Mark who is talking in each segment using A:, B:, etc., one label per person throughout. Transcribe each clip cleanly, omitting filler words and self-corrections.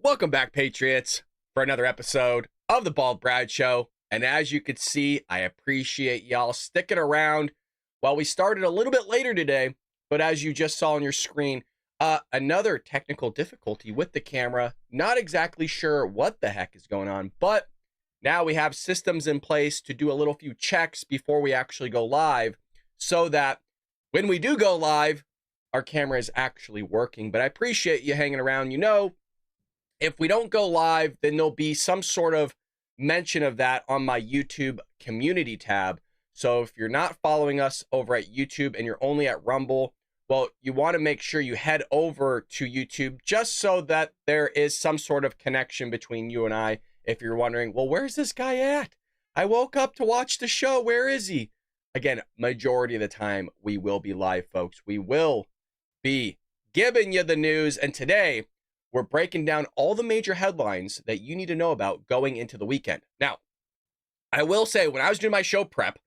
A: Welcome back, Patriots, for another episode of the Bald Brad Show. And as you can see, I appreciate y'all sticking around. While we started a little bit later today, but as you just saw on your screen, another technical difficulty with the camera. Not exactly sure what the heck is going on, but now we have systems in place to do a little few checks before we actually go live so that when we do go live, our camera is actually working. But I appreciate you hanging around. You know, if we don't go live, then there'll be some sort of mention of that on my YouTube community tab. So if you're not following us over at YouTube and you're only at Rumble, well, you want to make sure you head over to YouTube just so that there is some sort of connection between you and I. If you're wondering, well, where's this guy at? I woke up to watch the show. Where is he? Again, majority of the time, we will be live, folks. We will be giving you the news. And today, we're breaking down all the major headlines that you need to know about going into the weekend. Now, I will say, when I was doing my show prep,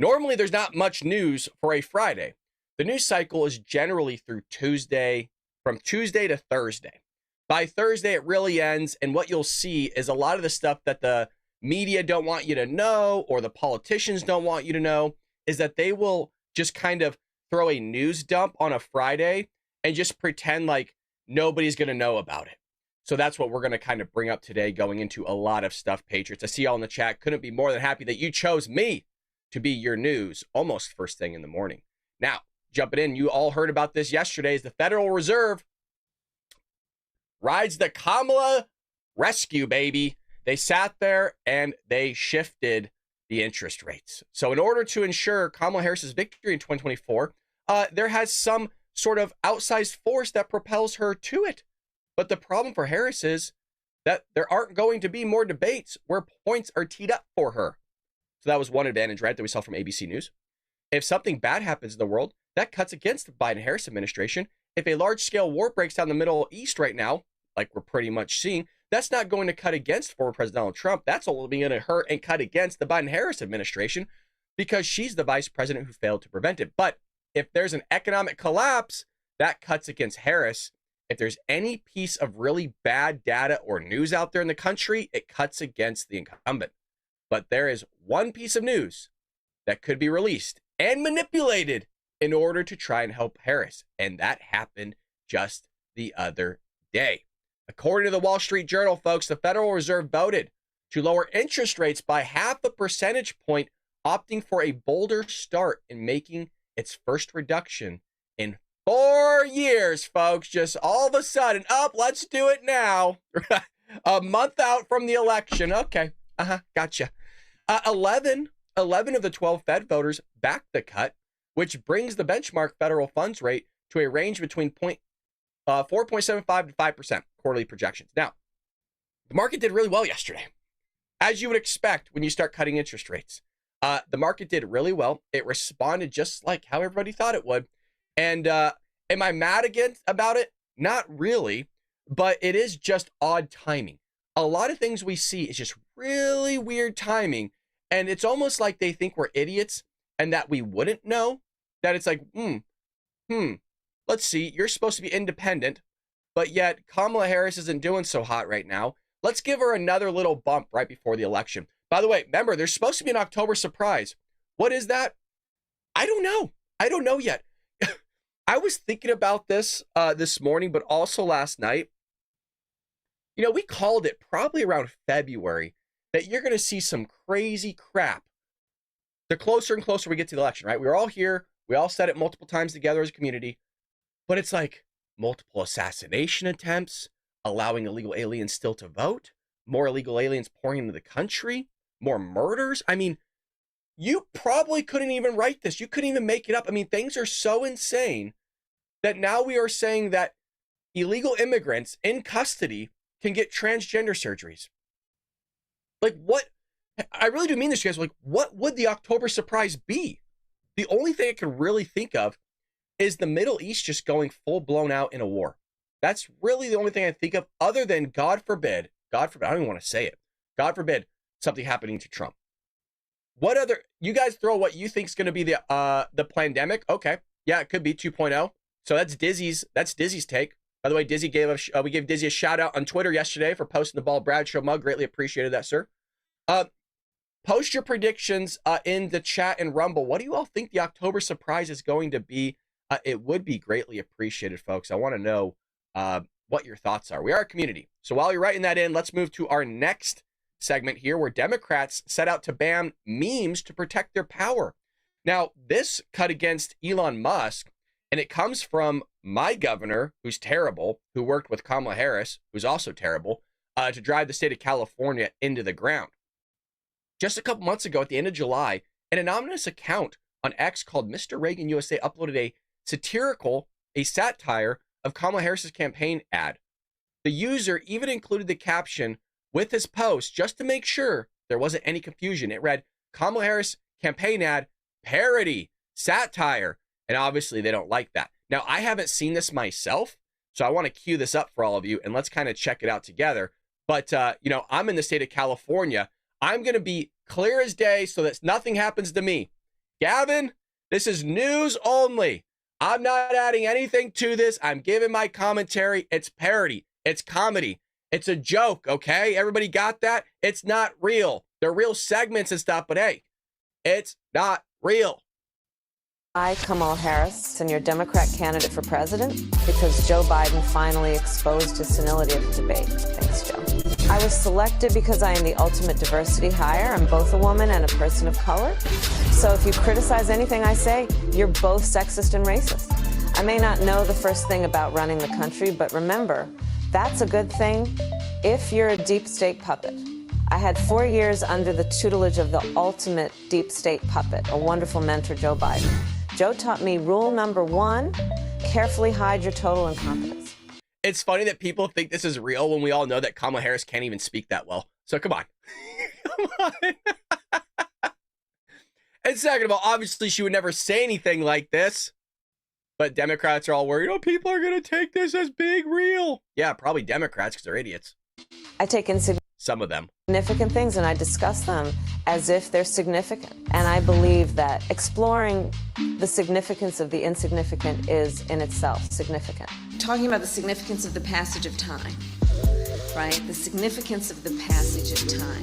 A: normally there's not much news for a Friday. The news cycle is generally through Tuesday, from Tuesday to Thursday. By Thursday, it really ends, and what you'll see is a lot of the stuff that the media don't want you to know or the politicians don't want you to know is that they will just kind of throw a news dump on a Friday and just pretend like nobody's going to know about it. So that's what we're going to kind of bring up today, going into a lot of stuff, Patriots. I see y'all in the chat. Couldn't be more than happy that you chose me to be your news almost first thing in the morning. Now, jumping in, you all heard about this yesterday, is the Federal Reserve rides the Kamala rescue, baby. They sat there and they shifted the interest rates. So in order to ensure Kamala Harris's victory in 2024, there has some sort of outsized force that propels her to it. But the problem for Harris is that there aren't going to be more debates where points are teed up for her. So that was one advantage, right, that we saw from ABC News. If something bad happens in the world, that cuts against the Biden-Harris administration. If a large-scale war breaks down the Middle East right now, like we're pretty much seeing, that's not going to cut against former President Donald Trump. That's only going to hurt and cut against the Biden-Harris administration because she's the vice president who failed to prevent it. But if there's an economic collapse, that cuts against Harris. If there's any piece of really bad data or news out there in the country, it cuts against the incumbent. But there is one piece of news that could be released and manipulated in order to try and help Harris. And that happened just the other day. According to the Wall Street Journal, folks, the Federal Reserve voted to lower interest rates by 0.5 percentage point, opting for a bolder start in making its first reduction in 4 years, folks. Just all of a sudden, let's do it now. A month out from the election. Okay, Gotcha. 11 of the 12 Fed voters backed the cut, which brings the benchmark federal funds rate to a range between 4.75 to 5% quarterly projections. Now, the market did really well yesterday, as you would expect when you start cutting interest rates. The market did really well. It responded just like how everybody thought it would. And am I mad about it? Not really, but it is just odd timing. A lot of things we see is just really weird timing. And it's almost like they think we're idiots and that we wouldn't know. That it's like, let's see, you're supposed to be independent, but yet Kamala Harris isn't doing so hot right now. Let's give her another little bump right before the election. By the way, remember, there's supposed to be an October surprise. What is that? I don't know. I don't know yet. I was thinking about this this morning, but also last night. You know, we called it probably around February that you're going to see some crazy crap the closer and closer we get to the election, right? We were all here. We all said it multiple times together as a community, but it's like multiple assassination attempts, allowing illegal aliens still to vote, more illegal aliens pouring into the country, more murders. I mean, you probably couldn't even write this. You couldn't even make it up. I mean, things are so insane that now we are saying that illegal immigrants in custody can get transgender surgeries. Like, what? I really do mean this, you guys. Like, what would the October surprise be? The only thing I can really think of is the Middle East just going full blown out in a war. That's really the only thing I think of, other than God forbid, I don't even want to say it. God forbid something happening to Trump. What other, you guys throw what you think is going to be the pandemic. Okay. Yeah, it could be 2.0. So that's Dizzy's take. By the way, Dizzy we gave Dizzy a shout out on Twitter yesterday for posting the Bald Brad Show mug. Greatly appreciated that, sir. Post your predictions in the chat and Rumble. What do you all think the October surprise is going to be? It would be greatly appreciated, folks. I want to know what your thoughts are. We are a community. So while you're writing that in, let's move to our next segment here, where Democrats set out to ban memes to protect their power. Now, this cut against Elon Musk, and it comes from my governor, who's terrible, who worked with Kamala Harris, who's also terrible, to drive the state of California into the ground. Just a couple months ago, at the end of July, an anonymous account on X called Mr. Reagan USA uploaded a satire of Kamala Harris's campaign ad. The user even included the caption with his post just to make sure there wasn't any confusion. It read, Kamala Harris campaign ad, parody, satire. And obviously they don't like that. Now, I haven't seen this myself, so I want to cue this up for all of you, and let's kind of check it out together. But, I'm in the state of California. I'm going to be clear as day so that nothing happens to me. Gavin, this is news only. I'm not adding anything to this. I'm giving my commentary. It's parody. It's comedy. It's a joke, okay? Everybody got that? It's not real. They're real segments and stuff, but hey, it's not real.
B: I, Kamala Harris, and your Democrat candidate for president, because Joe Biden finally exposed his senility of the debate. Thanks, Joe. I was selected because I am the ultimate diversity hire. I'm both a woman and a person of color. So if you criticize anything I say, you're both sexist and racist. I may not know the first thing about running the country, but remember, that's a good thing if you're a deep state puppet. I had 4 years under the tutelage of the ultimate deep state puppet, a wonderful mentor, Joe Biden. Joe taught me rule number 1, carefully hide your total incompetence.
A: It's funny that people think this is real when we all know that Kamala Harris can't even speak that well. So come on. Come on. And second of all, obviously she would never say anything like this. But Democrats are all worried, oh, people are going to take this as being real. Yeah, probably Democrats because they're idiots.
B: I take
A: some of them.
B: Significant things and I discuss them as if they're significant. And I believe that exploring the significance of the insignificant is in itself significant.
C: Talking about the significance of the passage of time, right? The significance of the passage of time.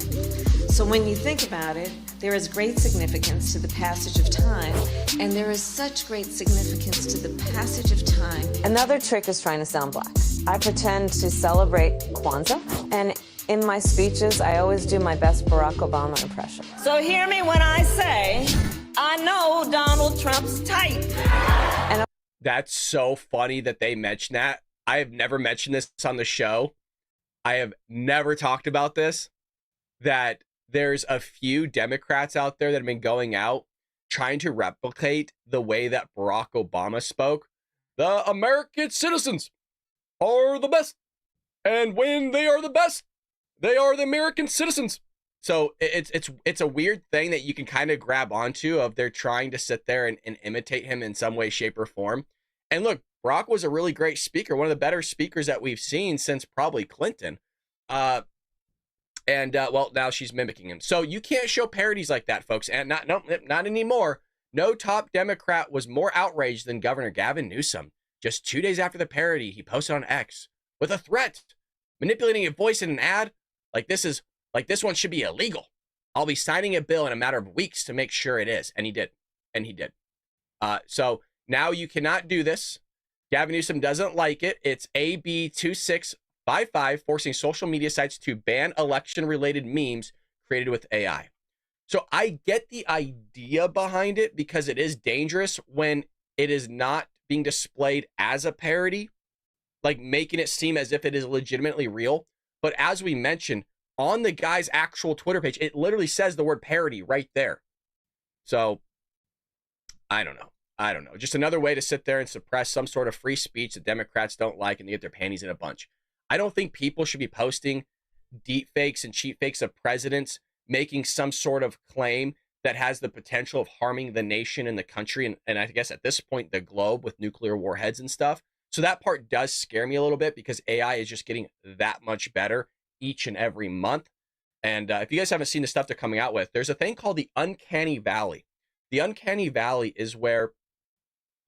C: So when you think about it, there is great significance to the passage of time, and there is such great significance to the passage of time.
B: Another trick is trying to sound black. I pretend to celebrate Kwanzaa, and in my speeches, I always do my best Barack Obama impression.
C: So hear me when I say, I know Donald Trump's type.
B: And
A: that's so funny that they mention that. I have never mentioned this on the show. I have never talked about this, that there's a few Democrats out there that have been going out trying to replicate the way that Barack Obama spoke. The American citizens are the best. And when they are the best, they are the American citizens. So it's a weird thing that you can kind of grab onto of they're trying to sit there and imitate him in some way, shape, or form. And look, Barack was a really great speaker, one of the better speakers that we've seen since probably Clinton. Well, now she's mimicking him. So you can't show parodies like that, folks. And not anymore. No top Democrat was more outraged than Governor Gavin Newsom. Just 2 days after the parody, he posted on X with a threat, manipulating a voice in an ad. This one should be illegal. I'll be signing a bill in a matter of weeks to make sure it is. And he did. So now you cannot do this. Gavin Newsom doesn't like it. It's AB 2655, forcing social media sites to ban election-related memes created with AI. So I get the idea behind it because it is dangerous when it is not being displayed as a parody, like making it seem as if it is legitimately real. But as we mentioned, on the guy's actual Twitter page, it literally says the word parody right there. So I don't know. Just another way to sit there and suppress some sort of free speech that Democrats don't like and they get their panties in a bunch. I don't think people should be posting deep fakes and cheap fakes of presidents making some sort of claim that has the potential of harming the nation and the country. And I guess at this point, the globe with nuclear warheads and stuff. So that part does scare me a little bit because AI is just getting that much better each and every month. And if you guys haven't seen the stuff they're coming out with, there's a thing called the uncanny valley. The uncanny valley is where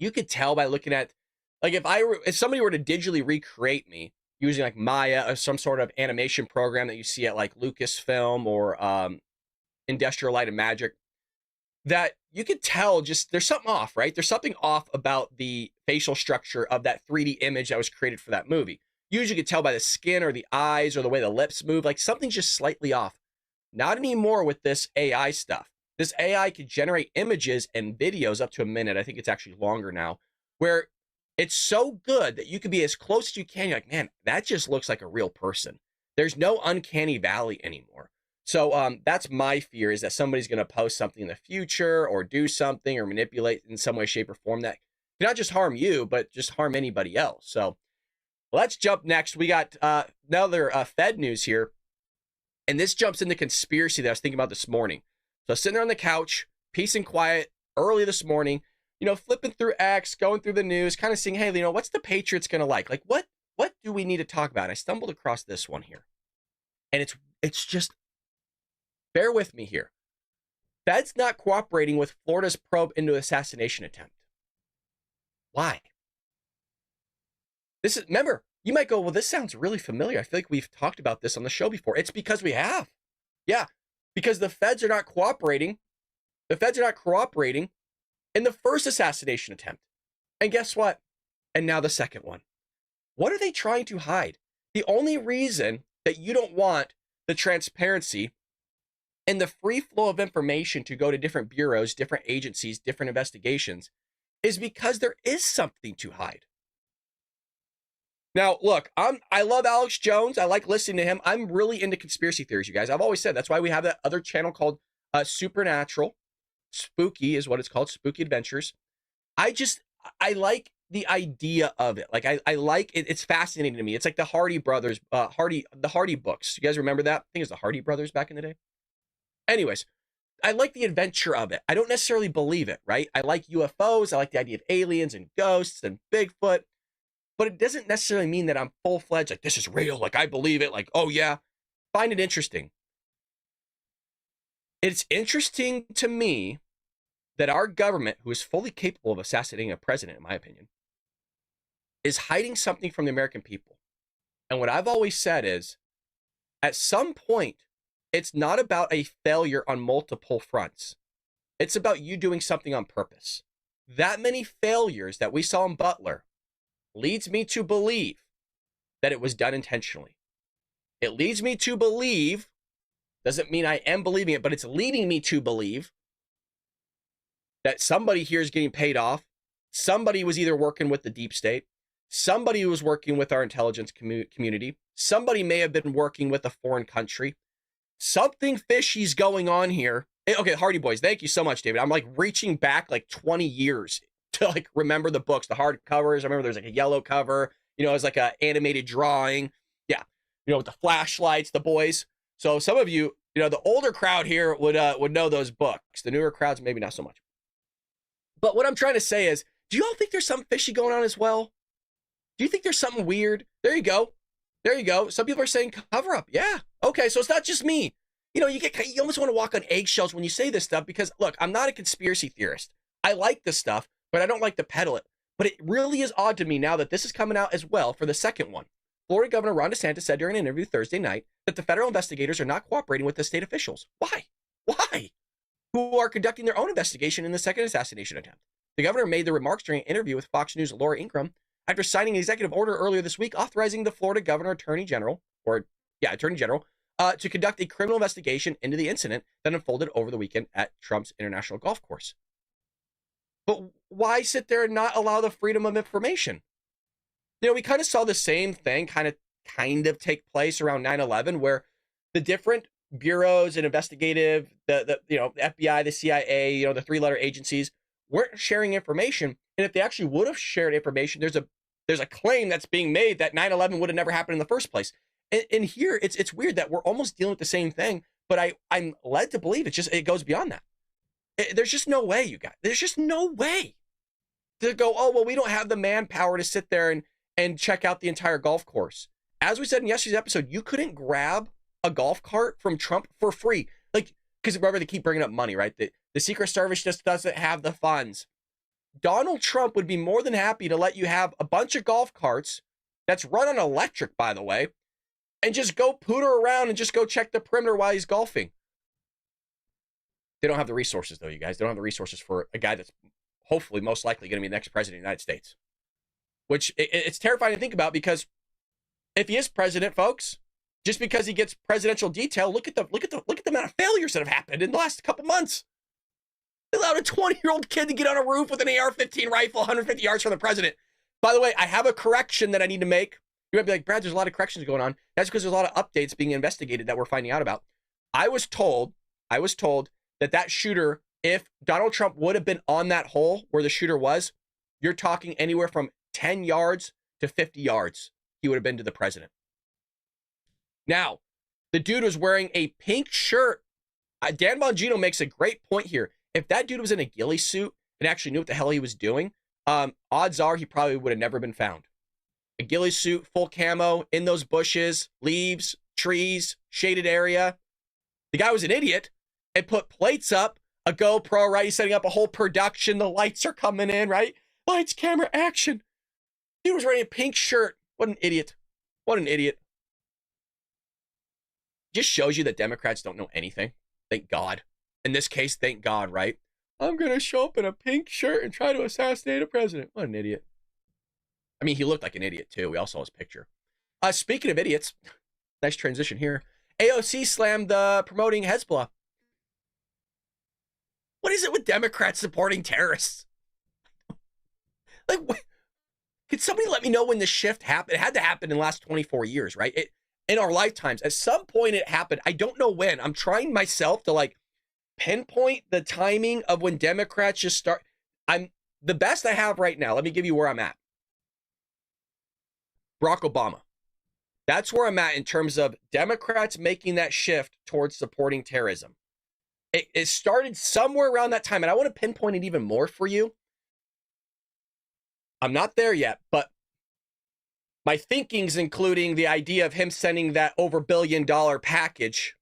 A: you could tell by looking at, like, if somebody were to digitally recreate me using like Maya or some sort of animation program that you see at like Lucasfilm or Industrial Light and Magic, that you could tell just there's something off, right? There's something off about the facial structure of that 3D image that was created for that movie. Usually you could tell by the skin or the eyes or the way the lips move, like something's just slightly off. Not anymore with this AI stuff. This AI could generate images and videos up to a minute. I think it's actually longer now, where it's so good that you could be as close as you can. You're like, man, that just looks like a real person. There's no uncanny valley anymore. So that's my fear, is that somebody's going to post something in the future or do something or manipulate in some way, shape, or form that can not just harm you, but just harm anybody else. So let's jump next. We got another Fed news here. And this jumps into conspiracy that I was thinking about this morning. So I was sitting there on the couch, peace and quiet, early this morning, flipping through X, going through the news, kind of seeing, hey, what's the Patriots going to like? Like, what do we need to talk about? And I stumbled across this one here. And it's just, bear with me here. Fed's not cooperating with Florida's probe into assassination attempt. Why? Remember, you might go, well, this sounds really familiar. I feel like we've talked about this on the show before. It's because we have. Yeah, because the feds are not cooperating. The feds are not cooperating in the first assassination attempt. And guess what? And now the second one. What are they trying to hide? The only reason that you don't want the transparency and the free flow of information to go to different bureaus, different agencies, different investigations is because there is something to hide. Now, look, I love Alex Jones. I like listening to him. I'm really into conspiracy theories, you guys. I've always said that's why we have that other channel called Supernatural. Spooky is what it's called, Spooky Adventures. I like the idea of it. Like, I like it. It's fascinating to me. It's like the Hardy brothers, the Hardy books. You guys remember that? I think it was the Hardy brothers back in the day. Anyways, I like the adventure of it. I don't necessarily believe it, right? I like UFOs. I like the idea of aliens and ghosts and Bigfoot. But it doesn't necessarily mean that I'm full-fledged, like, this is real, like, I believe it, like, oh, yeah. Find it interesting. It's interesting to me that our government, who is fully capable of assassinating a president, in my opinion, is hiding something from the American people. And what I've always said is, at some point, it's not about a failure on multiple fronts. It's about you doing something on purpose. That many failures that we saw in Butler leads me to believe that it was done intentionally. It leads me to believe, doesn't mean I am believing it, but it's leading me to believe that somebody here is getting paid off. Somebody was either working with the deep state. Somebody was working with our intelligence community. Somebody may have been working with a foreign country. something fishy's going on here. Okay, Hardy Boys, thank you so much, David. I'm like reaching back like 20 years to like remember the books, the hard covers. I remember there's like a yellow cover, you know, it was like a animated drawing. Yeah, you know, with the flashlights, the boys. So some of you, you know, the older crowd here would know those books. The newer crowds, maybe not so much. But what I'm trying to say is, do you all think there's something fishy going on as well? Do you think there's something weird? There you go. There you go. Some people are saying cover up. Yeah. Okay. So it's not just me. You know, you almost want to walk on eggshells when you say this stuff because look, I'm not a conspiracy theorist. I like this stuff, but I don't like to peddle it. But it really is odd to me now that this is coming out as well for the second one. Florida Governor Ron DeSantis said during an interview Thursday night that the federal investigators are not cooperating with the state officials. Why? Why? Who are conducting their own investigation in the second assassination attempt. The governor made the remarks during an interview with Fox News' Laura Ingraham after signing an executive order earlier this week authorizing the Florida Attorney General, to conduct a criminal investigation into the incident that unfolded over the weekend at Trump's International Golf Course. But why sit there and not allow the freedom of information? You know, we kind of saw the same thing kind of take place around 9/11, where the different bureaus and investigative, the FBI, the CIA, you know, the three-letter agencies weren't sharing information. And if they actually would have shared information, there's a claim that's being made that 9/11 would have never happened in the first place. And here it's weird that we're almost dealing with the same thing, but I'm led to believe it goes beyond that. There's just no way, you guys. There's just no way to go, oh, well, we don't have the manpower to sit there and check out the entire golf course. As we said in yesterday's episode, you couldn't grab a golf cart from Trump for free. Like, because remember, they keep bringing up money, right? The Secret Service just doesn't have the funds. Donald Trump would be more than happy to let you have a bunch of golf carts that's run on electric, by the way, and just go pooter around and just go check the perimeter while he's golfing. They don't have the resources, though, you guys. They don't have the resources for a guy that's hopefully most likely going to be the next president of the United States. Which it's terrifying to think about, because if he is president, folks, just because he gets presidential detail, look at the amount of failures that have happened in the last couple months. They allowed a 20-year-old kid to get on a roof with an AR-15 rifle 150 yards from the president. By the way, I have a correction that I need to make. You might be like, Brad, there's a lot of corrections going on. That's because there's a lot of updates being investigated that we're finding out about. I was told that shooter, if Donald Trump would have been on that hole where the shooter was, you're talking anywhere from 10 yards to 50 yards. He would have been to the president. Now, the dude was wearing a pink shirt. Dan Bongino makes a great point here. If that dude was in a ghillie suit and actually knew what the hell he was doing, odds are he probably would have never been found. A ghillie suit, full camo, in those bushes, leaves, trees, shaded area. The guy was an idiot and put plates up, a GoPro, right? He's setting up a whole production. The lights are coming in, right? Lights, camera, action. He was wearing a pink shirt. What an idiot. What an idiot. Just shows you that Democrats don't know anything. Thank God. In this case, thank God, right? I'm going to show up in a pink shirt and try to assassinate a president. What an idiot. I mean, he looked like an idiot, too. We all saw his picture. Speaking of idiots, nice transition here. AOC slammed promoting Hezbollah. What is it with Democrats supporting terrorists? Like, could somebody let me know when the shift happened? It had to happen in the last 24 years, right? In our lifetimes. At some point it happened. I don't know when. I'm trying myself to like pinpoint the timing of when Democrats just start. I'm the best I have right now. Let me give you where I'm at. Barack Obama. That's where I'm at in terms of Democrats making that shift towards supporting terrorism. It started somewhere around that time, and I want to pinpoint it even more for you. I'm not there yet, but my thinking's including the idea of him sending that over $1 billion package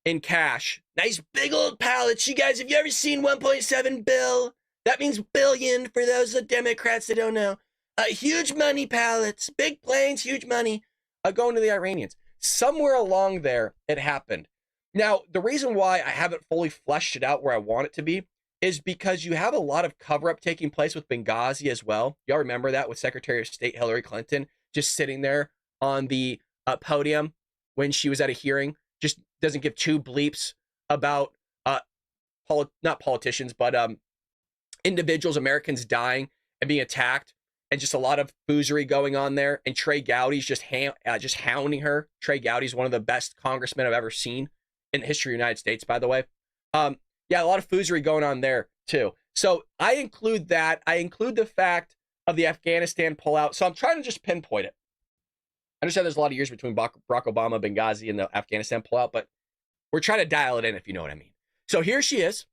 A: in cash. Nice big old pallets. You guys, have you ever seen 1.7 bill? That means billion for those Democrats that don't know. Huge money pallets, big planes, huge money going to the Iranians. Somewhere along there, it happened. Now, the reason why I haven't fully fleshed it out where I want it to be is because you have a lot of cover-up taking place with Benghazi as well. Y'all remember that with Secretary of State Hillary Clinton just sitting there on the podium when she was at a hearing, just doesn't give two bleeps about not politicians, but individuals, Americans dying and being attacked, and just a lot of foozery going on there. And Trey Gowdy's just hounding her. Trey Gowdy's one of the best congressmen I've ever seen in the history of the United States, by the way. Yeah, a lot of foozery going on there too. So I include that. I include the fact of the Afghanistan pullout. So I'm trying to just pinpoint it. I understand there's a lot of years between Barack Obama, Benghazi, and the Afghanistan pullout, but we're trying to dial it in, if you know what I mean. So here she is,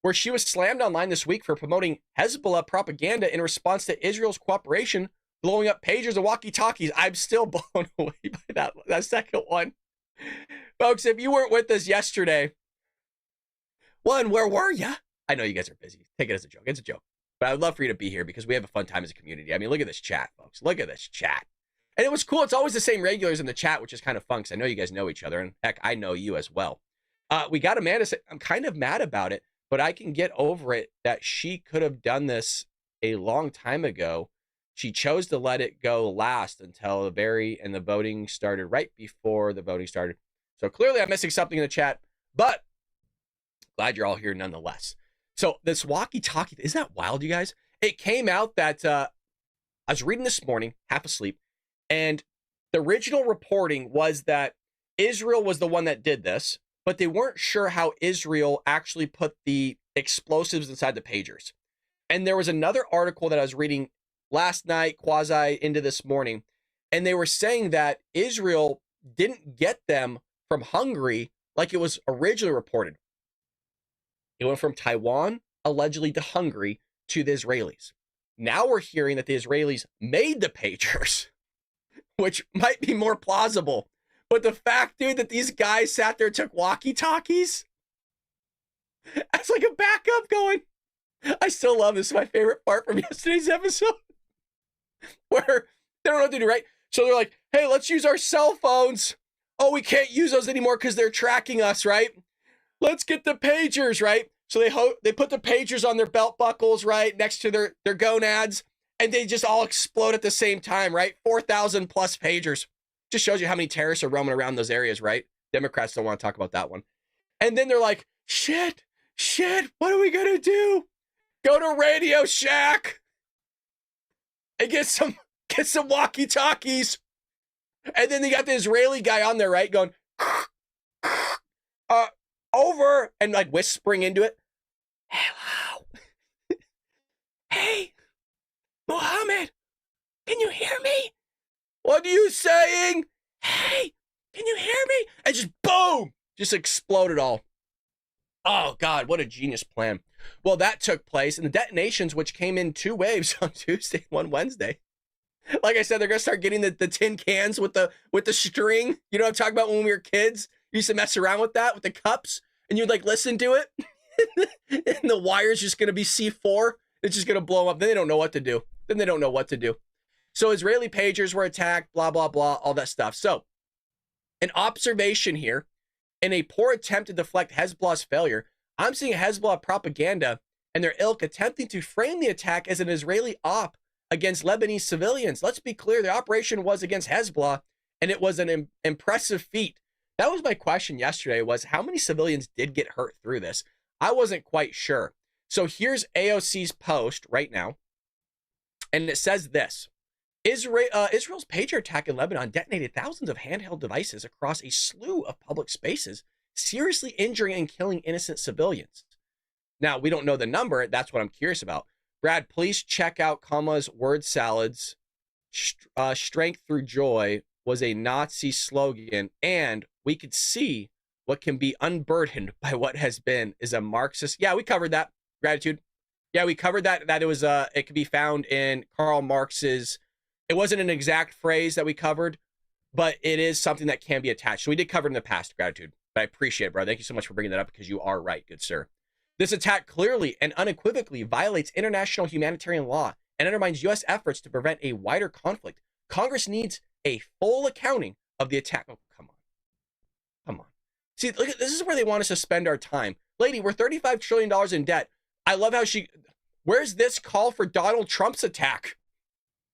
A: where she was slammed online this week for promoting Hezbollah propaganda in response to Israel's cooperation, blowing up pagers and walkie-talkies. I'm still blown away by that second one. Folks, if you weren't with us yesterday, one, where were you? I know you guys are busy. Take it as a joke. It's a joke. But I'd love for you to be here because we have a fun time as a community. I mean, look at this chat, folks. Look at this chat. And it was cool. It's always the same regulars in the chat, which is kind of fun because I know you guys know each other. And heck, I know you as well. We got Amanda say, I'm kind of mad about it, but I can get over it that she could have done this a long time ago. She chose to let it go last until the voting started right before the voting started. So clearly I'm missing something in the chat, but glad you're all here nonetheless. So this walkie-talkie, isn't that wild, you guys? It came out that I was reading this morning, half asleep, and the original reporting was that Israel was the one that did this, but they weren't sure how Israel actually put the explosives inside the pagers. And there was another article that I was reading last night, quasi into this morning, and they were saying that Israel didn't get them from Hungary like it was originally reported. It went from Taiwan, allegedly, to Hungary to the Israelis. Now we're hearing that the Israelis made the pagers, which might be more plausible. But the fact, dude, that these guys sat there and took walkie-talkies as like a backup going. I still love this. This is my favorite part from yesterday's episode where they don't know what to do, right? So they're like, hey, let's use our cell phones. Oh, we can't use those anymore because they're tracking us, right? Let's get the pagers, right? So they put the pagers on their belt buckles, right, next to their gonads, and they just all explode at the same time, right? 4,000 plus pagers. Just shows you how many terrorists are roaming around those areas, right? Democrats don't want to talk about that one. And then they're like, shit, what are we going to do? Go to Radio Shack and get some walkie-talkies. And then they got the Israeli guy on there, right, going, over, and like whispering into it. Hello. Hey, Mohammed, can you hear me? What are you saying? Hey, can you hear me? And just boom, just exploded all. Oh God, what a genius plan. Well, that took place, and the detonations, which came in 2 waves on Tuesday, one Wednesday. Like I said, they're gonna start getting the tin cans with the string. You know what I'm talking about when we were kids? You used to mess around with that, with the cups, and you'd like listen to it. And the wire's just gonna be C4. It's just gonna blow up. Then they don't know what to do. So Israeli pagers were attacked, blah, blah, blah, all that stuff. So an observation here, in a poor attempt to deflect Hezbollah's failure, I'm seeing Hezbollah propaganda and their ilk attempting to frame the attack as an Israeli op against Lebanese civilians. Let's be clear, the operation was against Hezbollah, and it was an impressive feat. That was my question yesterday, was how many civilians did get hurt through this? I wasn't quite sure. So here's AOC's post right now, and it says this. Israel's pager attack in Lebanon detonated thousands of handheld devices across a slew of public spaces, seriously injuring and killing innocent civilians. Now, we don't know the number. That's what I'm curious about. Brad, please check out Kamala's word salads. Strength through joy was a Nazi slogan, and we could see what can be unburdened by what has been is a Marxist. Yeah, we covered that. Gratitude. Yeah, we covered that it was it could be found in Karl Marx's. It wasn't an exact phrase that we covered, but it is something that can be attached. So we did cover it in the past, Gratitude. But I appreciate it, bro. Thank you so much for bringing that up because you are right, good sir. This attack clearly and unequivocally violates international humanitarian law and undermines U.S. efforts to prevent a wider conflict. Congress needs a full accounting of the attack. Oh, come on. See, look at this is where they want us to spend our time. Lady, we're $35 trillion in debt. I love how where's this call for Donald Trump's attack?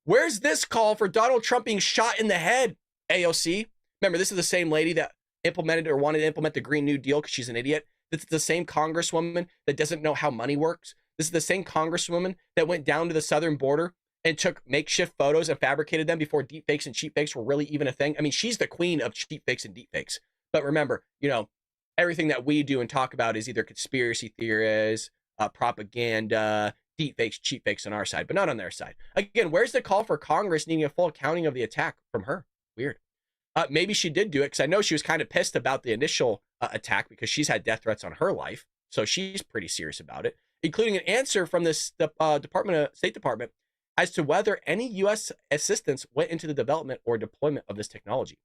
A: Where's this call for Donald Trump being shot in the head, AOC? Remember, this is the same lady that implemented or wanted to implement the Green New Deal because she's an idiot. This is the same congresswoman that doesn't know how money works. This is the same congresswoman that went down to the southern border and took makeshift photos and fabricated them before deepfakes and cheapfakes were really even a thing. I mean, she's the queen of cheapfakes and deepfakes. But remember, everything that we do and talk about is either conspiracy theories, propaganda, deep fakes, cheap fakes on our side, but not on their side. Again, where's the call for Congress needing a full accounting of the attack from her? Weird. Maybe she did do it because I know she was kind of pissed about the initial attack because she's had death threats on her life. So she's pretty serious about it, including an answer from the State Department as to whether any U.S. assistance went into the development or deployment of this technology.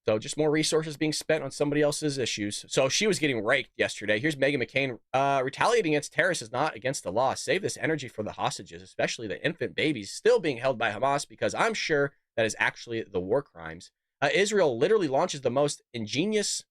A: So just more resources being spent on somebody else's issues. So she was getting raked yesterday. Here's Meghan McCain. Retaliating against terrorists is not against the law. Save this energy for the hostages, especially the infant babies still being held by Hamas, because I'm sure that is actually the war crimes. Israel literally launches the most ingenious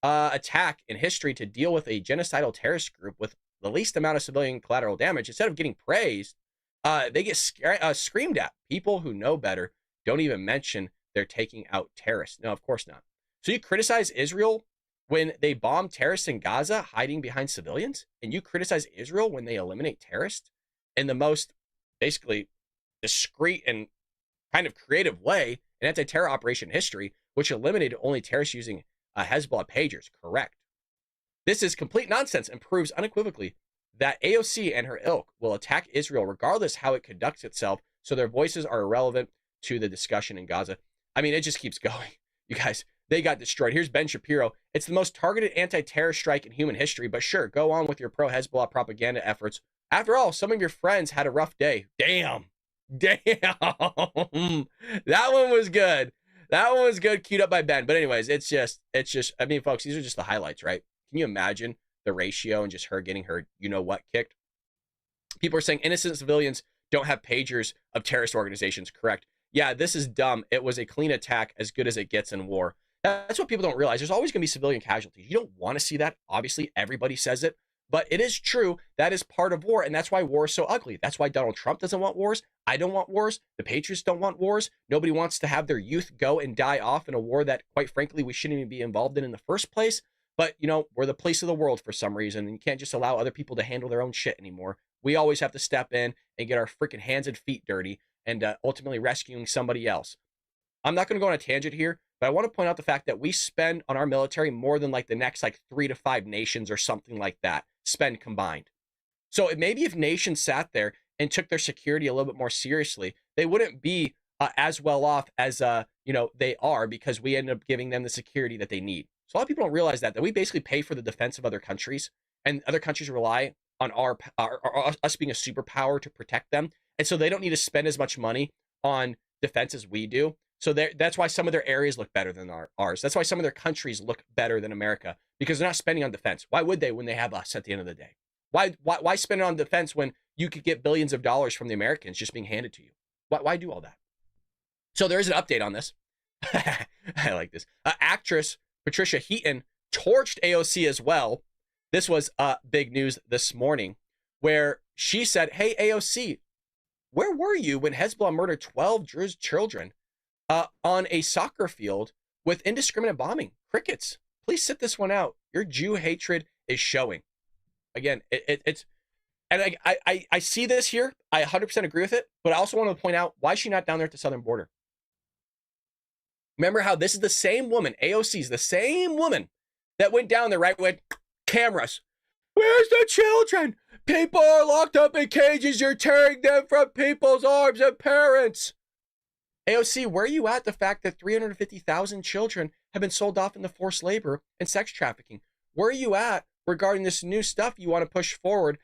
A: attack in history to deal with a genocidal terrorist group with the least amount of civilian collateral damage. Instead of getting praised, they get screamed at. People who know better don't even mention they're taking out terrorists. No, of course not. So you criticize Israel when they bomb terrorists in Gaza hiding behind civilians, and you criticize Israel when they eliminate terrorists in the most basically discreet and kind of creative way in anti-terror operation history, which eliminated only terrorists using Hezbollah pagers. Correct. This is complete nonsense and proves unequivocally that AOC and her ilk will attack Israel regardless how it conducts itself, so their voices are irrelevant to the discussion in Gaza. I mean, it just keeps going. You guys, they got destroyed. Here's Ben Shapiro. It's the most targeted anti-terror strike in human history, but sure, go on with your pro-Hezbollah propaganda efforts. After all, some of your friends had a rough day. Damn. That one was good. That one was good, queued up by Ben. But anyways, it's just, I mean, folks, these are just the highlights, right? Can you imagine the ratio and just her getting her you-know-what kicked? People are saying innocent civilians don't have pagers of terrorist organizations. Correct. Yeah, this is dumb. It was a clean attack, as good as it gets in war. That's what people don't realize. There's always going to be civilian casualties. You don't want to see that. Obviously, everybody says it. But it is true. That is part of war, and that's why war is so ugly. That's why Donald Trump doesn't want wars. I don't want wars. The Patriots don't want wars. Nobody wants to have their youth go and die off in a war that, quite frankly, we shouldn't even be involved in the first place. But, you know, we're the place of the world for some reason, and you can't just allow other people to handle their own shit anymore. We always have to step in and get our freaking hands and feet dirty and ultimately rescuing somebody else. I'm not going to go on a tangent here, but I want to point out the fact that we spend on our military more than like the next like 3 to 5 nations or something like that spend combined. So maybe if nations sat there and took their security a little bit more seriously, they wouldn't be as well off as they are, because we end up giving them the security that they need. So a lot of people don't realize that we basically pay for the defense of other countries, and other countries rely on us being a superpower to protect them. And so they don't need to spend as much money on defense as we do. So that's why some of their areas look better than ours. That's why some of their countries look better than America, because they're not spending on defense. Why would they when they have us at the end of the day? Why spend it on defense when you could get billions of dollars from the Americans just being handed to you? Why do all that? So there is an update on this. I like this. Actress Patricia Heaton torched AOC as well. This was big news this morning, where she said, hey, AOC, where were you when Hezbollah murdered 12 Druze children on a soccer field with indiscriminate bombing? Crickets. Please sit this one out. Your Jew hatred is showing. Again, it's, and I see this here. I 100% agree with it, but I also want to point out, why is she not down there at the southern border? Remember how this is the same woman, AOC is the same woman that went down there, right, with cameras. Where's the children? People are locked up in cages. You're tearing them from people's arms and parents. AOC, where are you at the fact that 350,000 children have been sold off into forced labor and sex trafficking? Where are you at regarding this new stuff you want to push forward,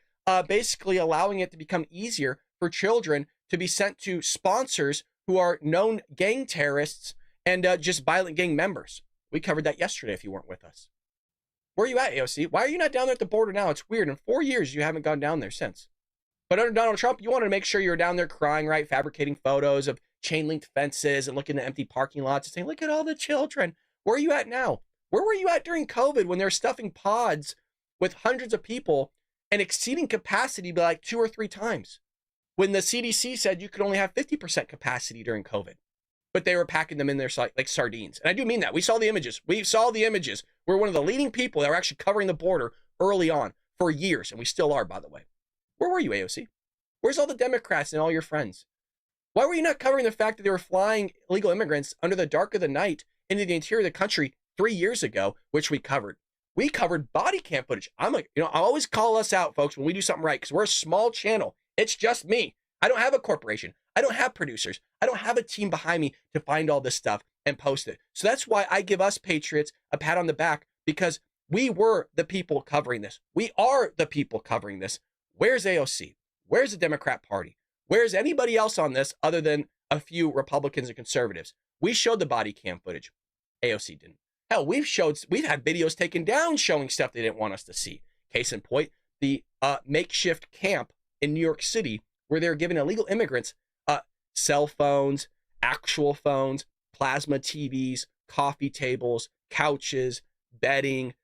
A: basically allowing it to become easier for children to be sent to sponsors who are known gang terrorists and just violent gang members? We covered that yesterday if you weren't with us. Where are you at, AOC? Why are you not down there at the border now? It's weird. In 4 years, you haven't gone down there since. But under Donald Trump, you wanted to make sure you're down there crying, right? Fabricating photos of chain-linked fences and looking at empty parking lots and saying, look at all the children. Where are you at now? Where were you at during COVID when they're stuffing pods with hundreds of people and exceeding capacity by like 2 or 3 times? When the CDC said you could only have 50% capacity during COVID, but they were packing them in there like sardines. And I do mean that. We saw the images. We're one of the leading people that were actually covering the border early on for years, and we still are, by the way. Where were you, AOC? Where's all the Democrats and all your friends? Why were you not covering the fact that they were flying illegal immigrants under the dark of the night into the interior of the country 3 years ago, which we covered. We covered body cam footage. I'm like, I always call us out, folks, when we do something right, because we're a small channel. It's just me. I don't have a corporation. I don't have producers. I don't have a team behind me to find all this stuff and post it. So that's why I give us patriots a pat on the back, because we were the people covering this. We are the people covering this. Where's AOC? Where's the Democrat Party? Where's anybody else on this other than a few Republicans and conservatives? We showed the body cam footage. AOC didn't. Hell, we've had videos taken down showing stuff they didn't want us to see. Case in point, the makeshift camp in New York City, where they're giving illegal immigrants cell phones, actual phones, plasma TVs, coffee tables, couches, bedding,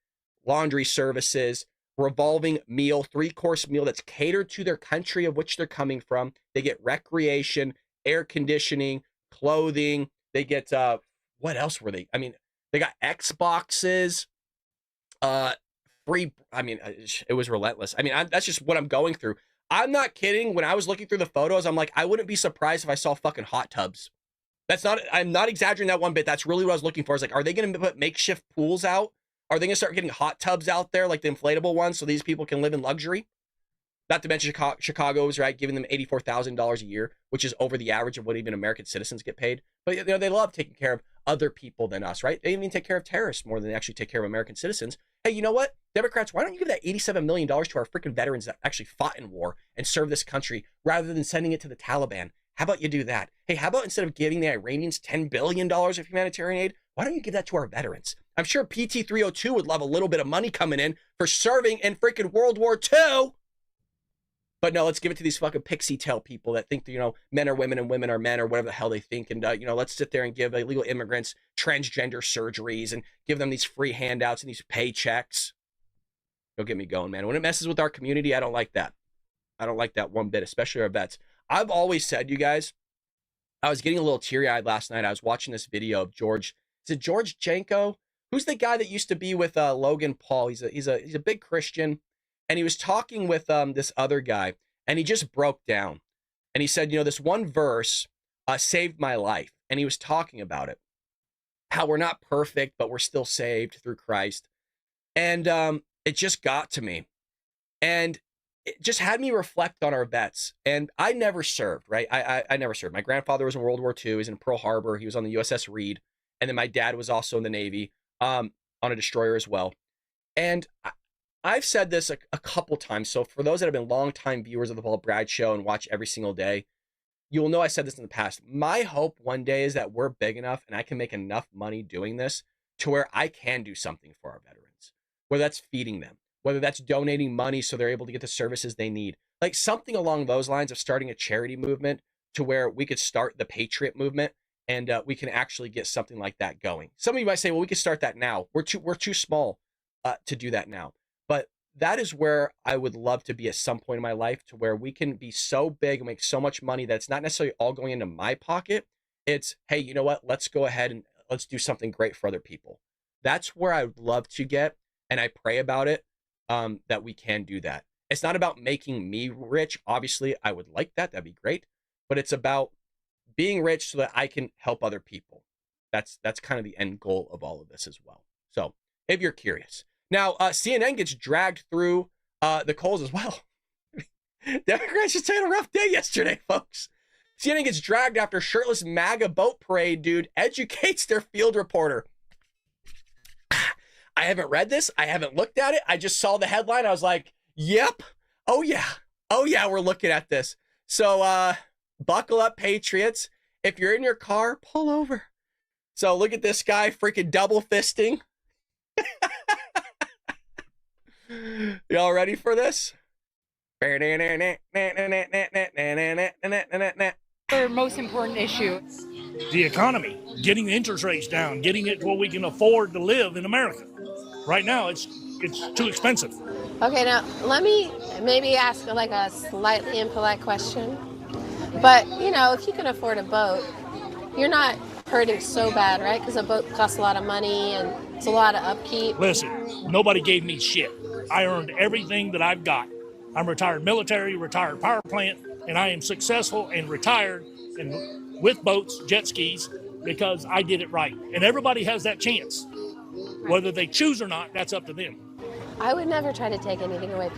A: laundry services, revolving meal, 3-course meal that's catered to their country of which they're coming from. They get recreation, air conditioning, clothing. They get, what else were they? I mean, they got Xboxes, free. I mean, it was relentless. I mean, that's just what I'm going through. I'm not kidding. When I was looking through the photos, I'm like, I wouldn't be surprised if I saw fucking hot tubs. I'm not exaggerating that one bit. That's really what I was looking for. It's like, are they going to put makeshift pools out? Are they going to start getting hot tubs out there, like the inflatable ones, so these people can live in luxury? Not to mention Chicago's, right, giving them $84,000 a year, which is over the average of what even American citizens get paid. But they love taking care of other people than us, right? They even take care of terrorists more than they actually take care of American citizens. Hey, you know what? Democrats, why don't you give that $87 million to our freaking veterans that actually fought in war and served this country rather than sending it to the Taliban? How about you do that? Hey, how about instead of giving the Iranians $10 billion of humanitarian aid, why don't you give that to our veterans? I'm sure PT 302 would love a little bit of money coming in for serving in freaking World War II. But no, let's give it to these fucking pixie tail people that think that, men are women and women are men or whatever the hell they think. And, let's sit there and give illegal immigrants transgender surgeries and give them these free handouts and these paychecks. Don't get me going, man. When it messes with our community, I don't like that. I don't like that one bit, especially our vets. I've always said, you guys, I was getting a little teary-eyed last night. I was watching this video of George Janko? Who's the guy that used to be with Logan Paul? He's a big Christian. And he was talking with this other guy, and he just broke down. And he said, this one verse saved my life. And he was talking about it, how we're not perfect, but we're still saved through Christ. And it just got to me. And it just had me reflect on our vets. And I never served, right? I never served. My grandfather was in World War II. He was in Pearl Harbor. He was on the USS Reed. And then my dad was also in the Navy on a destroyer as well. And I've said this a couple times. So for those that have been longtime viewers of the Paul Brad Show and watch every single day, you will know I said this in the past. My hope one day is that we're big enough and I can make enough money doing this to where I can do something for our veterans, whether that's feeding them, whether that's donating money so they're able to get the services they need, like something along those lines of starting a charity movement to where we could start the Patriot movement and we can actually get something like that going. Some of you might say, well, we could start that now. We're too small to do that now. But that is where I would love to be at some point in my life, to where we can be so big and make so much money that it's not necessarily all going into my pocket. It's, hey, you know what? Let's go ahead and let's do something great for other people. That's where I would love to get. And I pray about it, that we can do that. It's not about making me rich. Obviously, I would like that. That'd be great. But it's about being rich so that I can help other people. That's kind of the end goal of all of this as well. So if you're curious. Now, CNN gets dragged through the coals as well. Democrats just had a rough day yesterday, folks. CNN gets dragged after shirtless MAGA boat parade dude educates their field reporter. I haven't read this. I haven't looked at it. I just saw the headline. I was like, yep. Oh, yeah. Oh, yeah, we're looking at this. So buckle up, Patriots. If you're in your car, pull over. So look at this guy freaking double fisting. Y'all ready for this?
D: Their most important issue.
E: The economy, getting the interest rates down, getting it to where we can afford to live in America. Right now, it's too expensive.
F: Okay, now let me maybe ask like a slightly impolite question. But, if you can afford a boat, you're not hurting so bad, right? Because a boat costs a lot of money and it's a lot of upkeep.
E: Listen, nobody gave me shit. I earned everything that I've got. I'm retired military, retired power plant, and I am successful and retired and with boats, jet skis, because I did it right. And everybody has that chance. Whether they choose or not, that's up to them.
F: I would never try to take anything away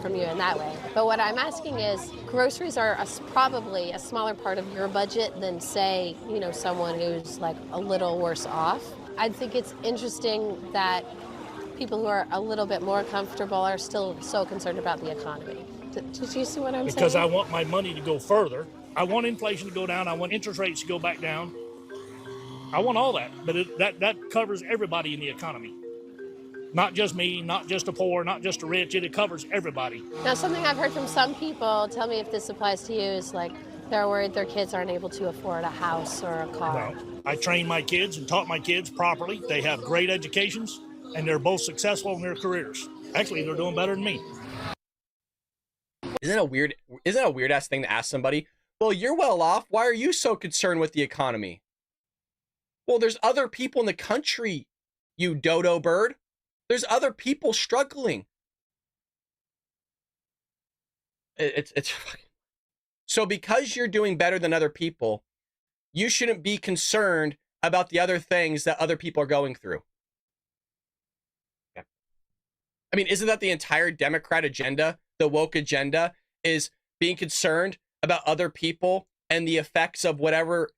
F: from you in that way. But what I'm asking is, groceries are probably a smaller part of your budget than, say, someone who's like a little worse off. I think it's interesting that people who are a little bit more comfortable are still so concerned about the economy. Did you see what I'm saying?
E: Because I want my money to go further. I want inflation to go down. I want interest rates to go back down. I want all that. But that covers everybody in the economy. Not just me, not just the poor, not just the rich. It covers everybody.
F: Now, something I've heard from some people, tell me if this applies to you, is like they're worried their kids aren't able to afford a house or a car.
E: No. I trained my kids and taught my kids properly. They have great educations, and they're both successful in their careers. Actually, they're doing better than me.
A: Isn't it a weird ass thing to ask somebody? Well, you're well off. Why are you so concerned with the economy? Well, there's other people in the country, you dodo bird. There's other people struggling. It's so because you're doing better than other people, you shouldn't be concerned about the other things that other people are going through. Yeah. I mean, isn't that the entire Democrat agenda? The woke agenda is being concerned about other people and the effects of whatever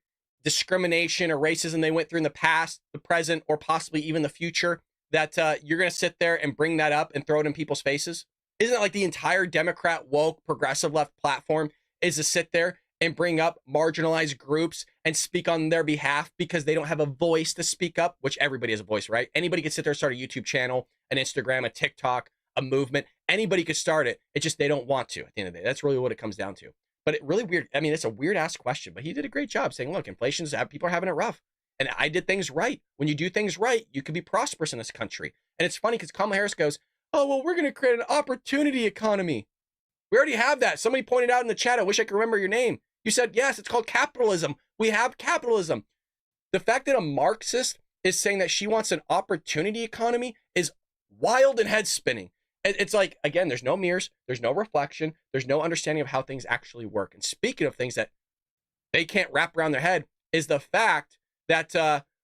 A: discrimination or racism they went through in the past, the present, or possibly even the future, that you're going to sit there and bring that up and throw it in people's faces? Isn't it like the entire Democrat, woke, progressive left platform is to sit there and bring up marginalized groups and speak on their behalf because they don't have a voice to speak up, which everybody has a voice, right? Anybody can sit there and start a YouTube channel, an Instagram, a TikTok, a movement. Anybody could start it. It's just they don't want to at the end of the day. That's really what it comes down to. But it really weird. I mean, it's a weird ass question, but he did a great job saying, look, inflation's, people are having it rough. And I did things right. When you do things right, you can be prosperous in this country. And it's funny because Kamala Harris goes, oh, well, we're going to create an opportunity economy. We already have that. Somebody pointed out in the chat, I wish I could remember your name. You said, yes, it's called capitalism. We have capitalism. The fact that a Marxist is saying that she wants an opportunity economy is wild and head spinning. It's like, again, there's no mirrors, there's no reflection, there's no understanding of how things actually work. And speaking of things that they can't wrap around their head is the fact that,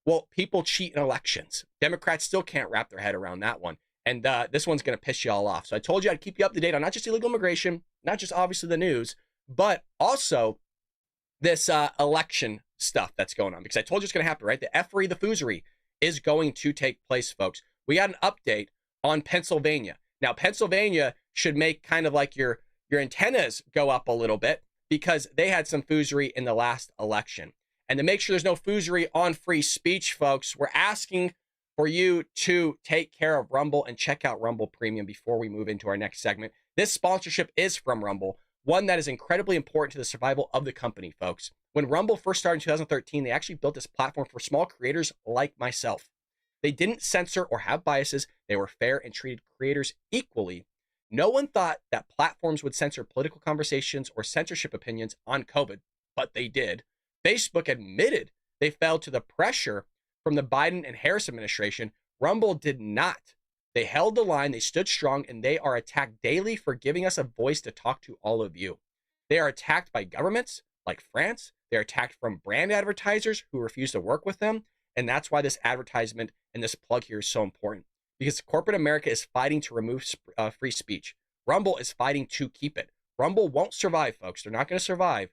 A: well, people cheat in elections. Democrats still can't wrap their head around that one. And this one's going to piss you all off. So I told you I'd keep you up to date on not just illegal immigration, not just obviously the news, but also this election stuff that's going on. Because I told you it's going to happen, right? The effery, the foosery is going to take place, folks. We got an update on Pennsylvania. Now, Pennsylvania should make kind of like your antennas go up a little bit because they had some foosery in the last election. And to make sure there's no foosery on free speech, folks, we're asking for you to take care of Rumble and check out Rumble Premium before we move into our next segment. This sponsorship is from Rumble, one that is incredibly important to the survival of the company, folks. When Rumble first started in 2013, they actually built this platform for small creators like myself. They didn't censor or have biases. They were fair and treated creators equally. No one thought that platforms would censor political conversations or censorship opinions on COVID, but they did. Facebook admitted they fell to the pressure from the Biden and Harris administration. Rumble did not. They held the line, they stood strong, and they are attacked daily for giving us a voice to talk to all of you. They are attacked by governments like France. They're attacked from brand advertisers who refuse to work with them. And that's why this advertisement and this plug here is so important, because corporate America is fighting to remove free speech. Rumble is fighting to keep it. Rumble won't survive, folks. They're not going to survive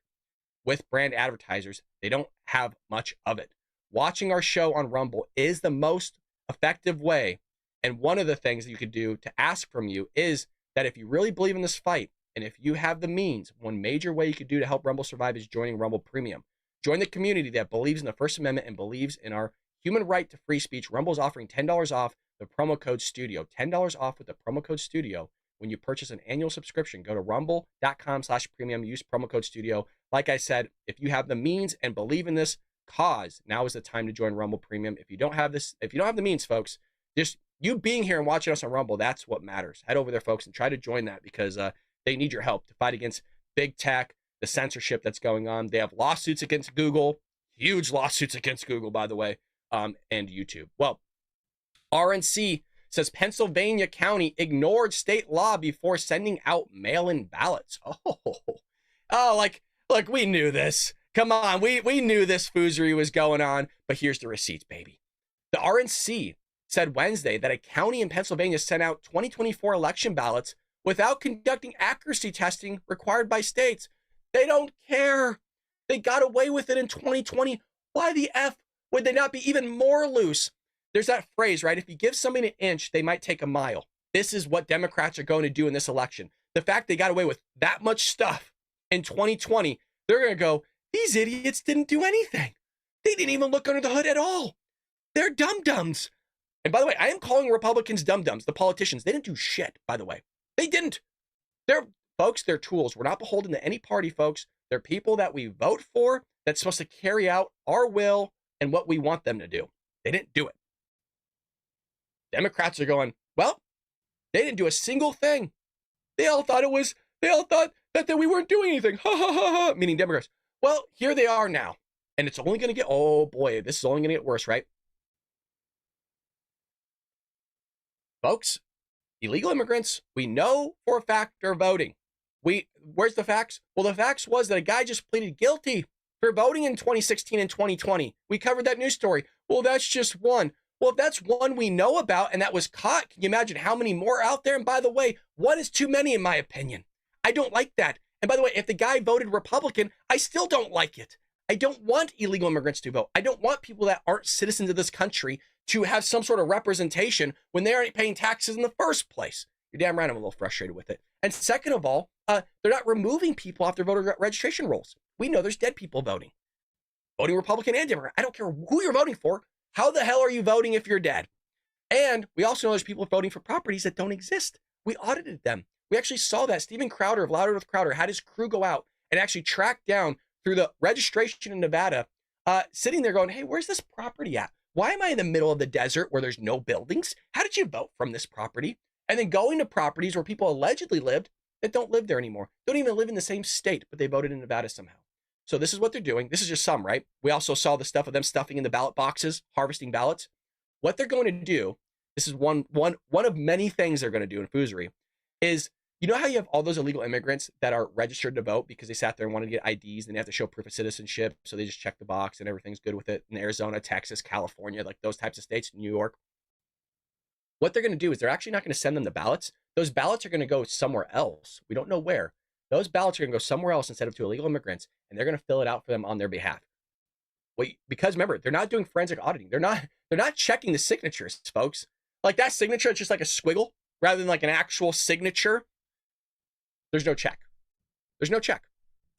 A: with brand advertisers. They don't have much of it. Watching our show on Rumble is the most effective way. And one of the things that you could do to ask from you is that if you really believe in this fight, and if you have the means, one major way you could do to help Rumble survive is joining Rumble Premium. Join the community that believes in the First Amendment and believes in our human right to free speech. Rumble is offering $10 off the promo code STUDIO. $10 off with the promo code STUDIO when you purchase an annual subscription. Go to rumble.com/premium. Use promo code STUDIO. Like I said, if you have the means and believe in this cause, now is the time to join Rumble Premium. If you don't have the means, folks, just you being here and watching us on Rumble, that's what matters. Head over there, folks, and try to join that because they need your help to fight against big tech, the censorship that's going on. They have lawsuits against Google, huge lawsuits against Google, by the way, and YouTube. Well, RNC says Pennsylvania County ignored state law before sending out mail-in ballots. Oh, like, look, we knew this. Come on, we knew this foozery was going on, but here's the receipts, baby. The RNC said Wednesday that a county in Pennsylvania sent out 2024 election ballots without conducting accuracy testing required by states. They don't care. They got away with it in 2020. Why the F would they not be even more loose? There's that phrase, right? If you give somebody an inch, they might take a mile. This is what Democrats are going to do in this election. The fact they got away with that much stuff in 2020, they're going to go, these idiots didn't do anything. They didn't even look under the hood at all. They're dum-dums. And by the way, I am calling Republicans dum-dums, the politicians. They didn't do shit, by the way. They didn't. They're tools. We're not beholden to any party, folks. They're people that we vote for that's supposed to carry out our will and what we want them to do. They didn't do it. Democrats are going, well, they didn't do a single thing. They all thought that we weren't doing anything. Ha, ha, ha, ha. Meaning Democrats. Well, here they are now. And it's only going to get, oh boy, this is only going to get worse, right? Folks, illegal immigrants, we know for a fact are voting. Where's the facts? Well, the facts was that a guy just pleaded guilty for voting in 2016 and 2020. We covered that news story. Well, that's just one. Well, if that's one we know about and that was caught, can you imagine how many more out there? And by the way, one is too many in my opinion. I don't like that. And by the way, if the guy voted Republican, I still don't like it. I don't want illegal immigrants to vote. I don't want people that aren't citizens of this country to have some sort of representation when they aren't paying taxes in the first place. You're damn right I'm a little frustrated with it. And second of all, they're not removing people off their voter registration rolls. We know there's dead people voting Republican and Democrat. I don't care who you're voting for. How the hell are you voting if you're dead? And we also know there's people voting for properties that don't exist. We audited them. We actually saw that. Stephen Crowder of Louder with Crowder had his crew go out and actually track down through the registration in Nevada, sitting there going, hey, where's this property at? Why am I in the middle of the desert where there's no buildings? How did you vote from this property? And then going to properties where people allegedly lived that don't live there anymore, don't even live in the same state, but they voted in Nevada somehow. So this is what they're doing. This is just some, right? We also saw the stuff of them stuffing in the ballot boxes, harvesting ballots. What they're going to do, this is one of many things they're going to do in Foosery, is, you know how you have all those illegal immigrants that are registered to vote because they sat there and wanted to get IDs and they have to show proof of citizenship. So they just check the box and everything's good with it in Arizona, Texas, California, like those types of states, New York. What they're going to do is they're actually not going to send them the ballots. Those ballots are going to go somewhere else. We don't know where. Those ballots are going to go somewhere else instead of to illegal immigrants, and they're going to fill it out for them on their behalf. Wait, because remember, they're not doing forensic auditing. They're not checking the signatures, folks. Like that signature, it's just like a squiggle rather than like an actual signature. There's no check. There's no check.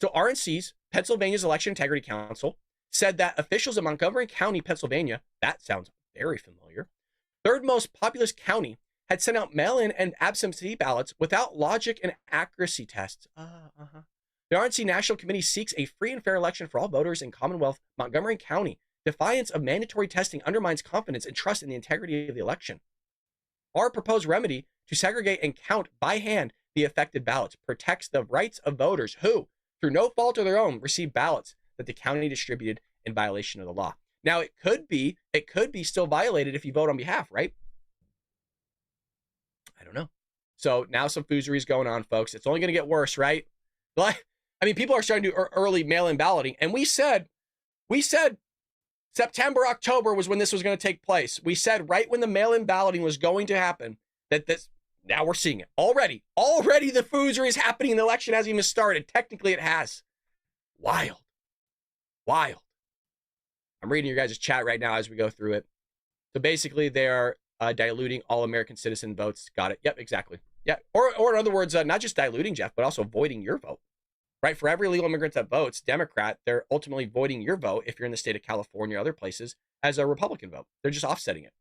A: So RNC's, Pennsylvania's Election Integrity Council, said that officials in Montgomery County, Pennsylvania, that sounds very familiar, third most populous county, had sent out mail-in and absentee ballots without logic and accuracy tests. The RNC National Committee seeks a free and fair election for all voters in Commonwealth Montgomery County. Defiance of mandatory testing undermines confidence and trust in the integrity of the election. Our proposed remedy to segregate and count by hand the affected ballots protects the rights of voters who, through no fault of their own, receive ballots that the county distributed in violation of the law. Now, it could be still violated if you vote on behalf, right? I don't know. So now some foosery is going on, folks. It's only going to get worse, right? Like, I mean, people are starting to do early mail-in balloting, and we said September, October was when this was going to take place. We said right when the mail-in balloting was going to happen that this. Now we're seeing it already. Already the foosery is happening. The election hasn't even started. Technically, it has. Wild. I'm reading your guys' chat right now as we go through it. So basically, they are diluting all American citizen votes. Got it. Yep, exactly. Yeah. Or in other words, not just diluting, Jeff, but also voiding your vote. Right? For every illegal immigrant that votes Democrat, they're ultimately voiding your vote if you're in the state of California or other places as a Republican vote. They're just offsetting it.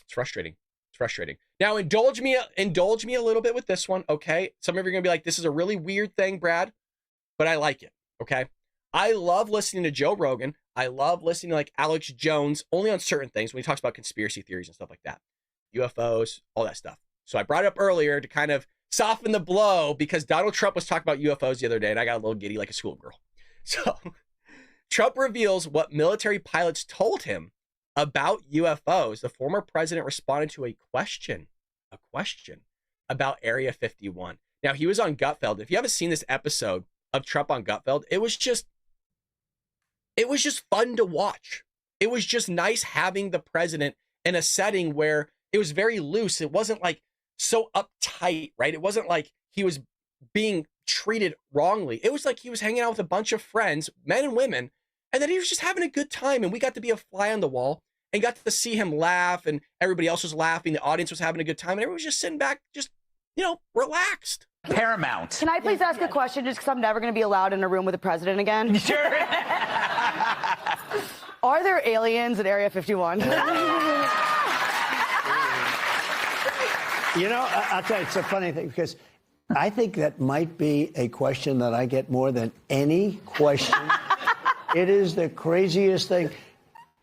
A: It's frustrating. Now, indulge me a little bit with this one, okay? Some of you are going to be like, this is a really weird thing, Brad, but I like it, okay? I love listening to Joe Rogan. I love listening to like Alex Jones, only on certain things when he talks about conspiracy theories and stuff like that. UFOs, all that stuff. So I brought it up earlier to kind of soften the blow because Donald Trump was talking about UFOs the other day and I got a little giddy like a schoolgirl. So Trump reveals what military pilots told him about UFOs. The former president responded to a question about Area 51. Now, he was on Gutfeld. If you haven't seen this episode of Trump on Gutfeld, it was just fun to watch. It was just nice having the president in a setting where it was very loose. It wasn't like so uptight, right? It wasn't like he was being treated wrongly. It was like he was hanging out with a bunch of friends, men and women, and then he was just having a good time. And we got to be a fly on the wall and got to see him laugh, and everybody else was laughing. The audience was having a good time, and everyone was just sitting back, just, relaxed.
G: Paramount.
H: Can I please ask a question, just because I'm never going to be allowed in a room with the president again?
G: Sure.
H: Are there aliens at Area 51?
I: I'll tell you, it's a funny thing, because I think that might be a question that I get more than any question. It is the craziest thing.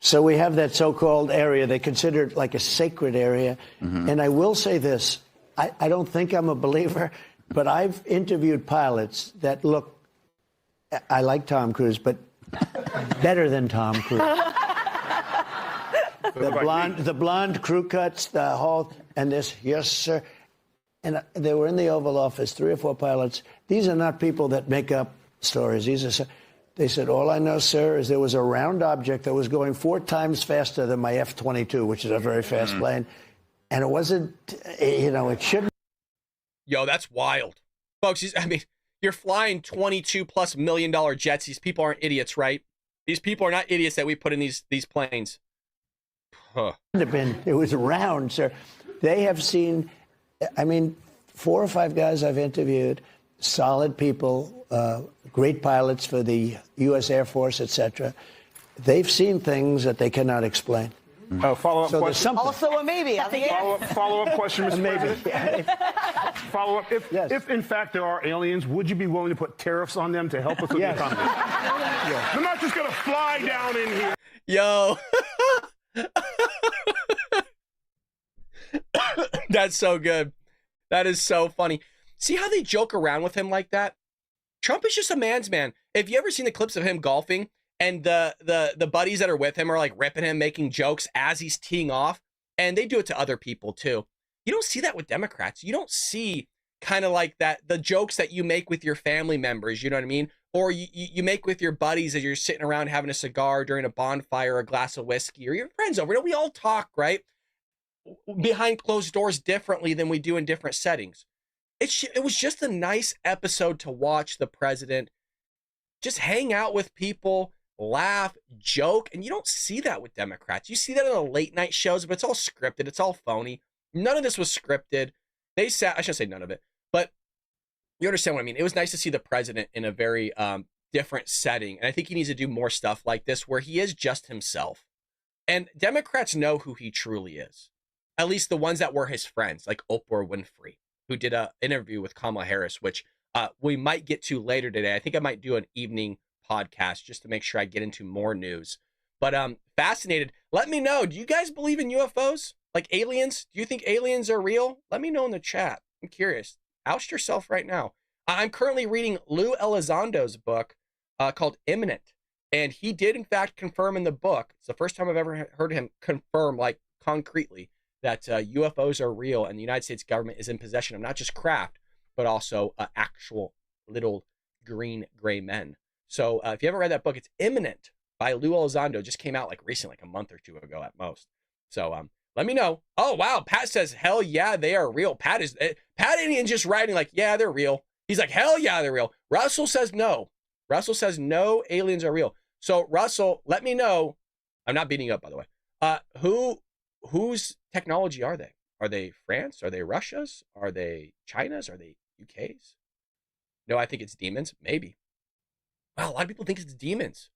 I: So we have that so-called area. They consider it like a sacred area. Mm-hmm. And I will say this. I don't think I'm a believer, but I've interviewed pilots that look, I like Tom Cruise, but better than Tom Cruise. The blonde crew cuts, the whole, and this, yes, sir. And they were in the Oval Office, 3 or 4 pilots. These are not people that make up stories. They said, all I know, sir, is there was a round object that was going 4 times faster than my F-22, which is a very fast plane. And it wasn't, it shouldn't.
A: Yo, that's wild. Folks, you're flying $22+ million jets. These people aren't idiots, right? These people are not idiots that we put in these planes. Huh.
I: It was round, sir. They have seen, 4 or 5 guys I've interviewed, solid people, great pilots for the U.S. Air Force, etc. They've seen things that they cannot explain.
J: Follow-up question.
H: Also a maybe.
J: Follow-up question, Mr. President.
I: Yeah.
J: Follow-up. If in fact there are aliens, would you be willing to put tariffs on them to help us with the economy? Yes. They're not just going to fly down in here.
A: Yo. That's so good. That is so funny. See how they joke around with him like that? Trump is just a man's man. If you ever seen the clips of him golfing and the buddies that are with him are like ripping him, making jokes as he's teeing off, and they do it to other people too. You don't see that with Democrats. You don't see kind of like that, the jokes that you make with your family members, you know what I mean? Or you make with your buddies as you're sitting around having a cigar during a bonfire, a glass of whiskey, or your friends over. We all talk, right? Behind closed doors differently than we do in different settings. It was just a nice episode to watch the president just hang out with people, laugh, joke, and you don't see that with Democrats. You see that in the late night shows, but it's all scripted. It's all phony. None of this was scripted. I shouldn't say none of it, but you understand what I mean. It was nice to see the president in a very different setting, and I think he needs to do more stuff like this where he is just himself. And Democrats know who he truly is, at least the ones that were his friends, like Oprah Winfrey, who did an interview with Kamala Harris, which we might get to later today. I think I might do an evening podcast just to make sure I get into more news. But fascinated. Let me know. Do you guys believe in UFOs? Like aliens? Do you think aliens are real? Let me know in the chat. I'm curious. Oust yourself right now. I'm currently reading Lou Elizondo's book called Imminent. And he did, in fact, confirm in the book. It's the first time I've ever heard him confirm, like, concretely, that UFOs are real and the United States government is in possession of not just craft, but also actual little green gray men. So if you haven't read that book, it's Imminent by Lou Elizondo. It just came out like recently, like a month or 2 ago at most. So let me know. Oh, wow. Pat says, hell yeah, they are real. Pat ain't just writing like, yeah, they're real. He's like, hell yeah, they're real. Russell says no. Russell says no, aliens are real. So Russell, let me know. I'm not beating you up, by the way. Whose technology are they? Are they France? Are they Russia's? Are they China's? Are they UK's? No, I think it's demons. Maybe. Wow, a lot of people think it's demons.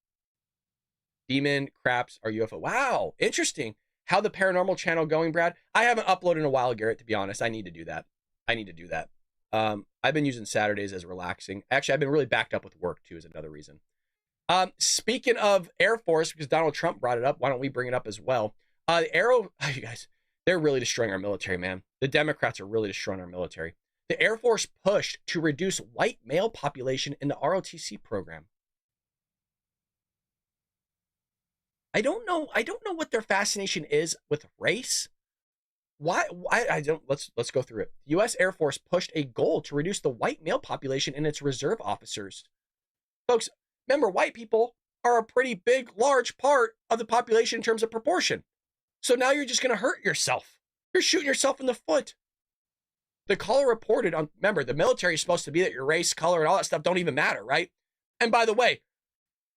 A: Demon craps are UFO. Wow, interesting. How the paranormal channel going, Brad? I haven't uploaded in a while, Garrett, to be honest. I need to do that. I've been using Saturdays as relaxing. Actually, I've been really backed up with work, too, is another reason. Speaking of Air Force, because Donald Trump brought it up, why don't we bring it up as well? You guys, they're really destroying our military, man. The Democrats are really destroying our military. The Air Force pushed to reduce white male population in the ROTC program. I don't know what their fascination is with race. Why I don't let's go through it. The US Air Force pushed a goal to reduce the white male population in its reserve officers. Folks, remember, white people are a pretty big, large part of the population in terms of proportion. So now you're just going to hurt yourself. You're shooting yourself in the foot. The caller reported on, remember, the military is supposed to be that your race, color, and all that stuff don't even matter, right? And by the way,